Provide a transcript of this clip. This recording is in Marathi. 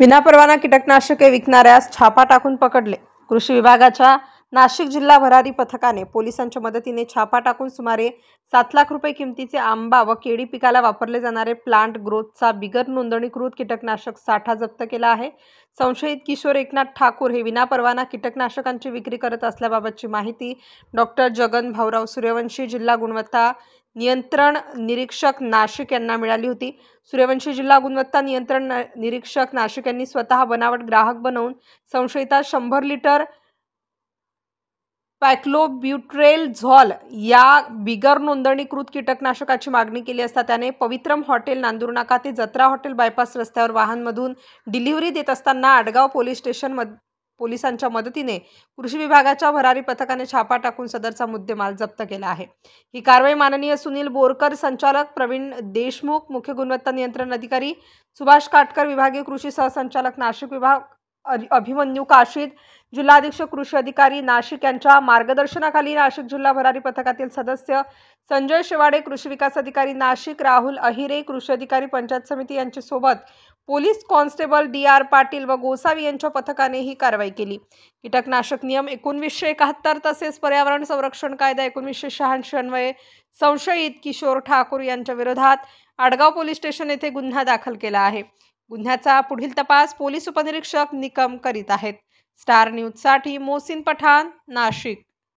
विनापरवाना कीटकनाशके विकणाऱ्यास छापा टाकून पकडले। कृषी विभागाच्या नाशिक जिल्हा भरारी पथकाने पोलिसांच्या मदतीने छापा टाकून सुमारे 7 लाख रुपये किमतीचे आंबा व केळी पिकाला वापरले जाणारे प्लांट ग्रोथचा बिगर नोंदणीकृत कीटकनाशक साठा जप्त केला आहे। संशयित किशोर एकनाथ ठाकूर हे विनापरवाना कीटकनाशकांची विक्री करत असल्याबाबतची माहिती डॉक्टर जगन भाऊराव सूर्यवंशी, जिल्हा गुणवत्ता नियंत्रण निरीक्षक नाशिक यांना मिळाली होती। सूर्यवंशी जिल्हा गुणवत्ता नियंत्रण निरीक्षक नाशिक यांनी स्वतः बनावट ग्राहक बनवून संशयितास 100 लिटर पॅक्लोब्युट्रेलझॉल या बिगर नोंदणीकृत कीटकनाशकाची मागणी केली असता त्याने पवित्रम हॉटेल, नांदूर नाका ते जत्रा हॉटेल बायपास रस्त्यावर वाहनमधून डिलिव्हरी देत असताना आडगाव पोलीस स्टेशन पोलिसांच्या मदतीने कृषी विभागाच्या भरारी पथकाने छापा टाकून सदरचा मुद्देमाल जप्त केला आहे। ही कारवाई माननीय सुनील बोरकर, संचालक प्रवीण देशमुख, मुख्य गुणवत्ता नियंत्रण अधिकारी सुभाष काटकर, विभागीय कृषी सहसंचालक नाशिक विभाग अभिमन्यू काशीद, जिल्हा अधीक्षक कृषी अधिकारी नाशिक यांच्या मार्गदर्शनाखाली नाशिक जिल्हा भरारी पथकातील सदस्य संजय शेवाडे, कृषी विकास अधिकारी नाशिक राहुल अहिरे, कृषी अधिकारी पंचायत समिती यांच्या सोबत पोलीस कॉन्स्टेबल DR पाटील व गोसावी यांच्या पथकाने ही कारवाई केली। कीटकनाशक नियम 1971 तसेच पर्यावरण संरक्षण कायदा 1986 अन्वये संशयित किशोर ठाकूर यांच्या विरोधात आडगाव पोलीस स्टेशन येथे गुन्हा दाखल केला आहे। गुन्ह्याचा पुढील तपास पोलीस उपनिरीक्षक निकम करीत आहेत। स्टार न्यूज साठी मोहसिन पठाण, नाशिक।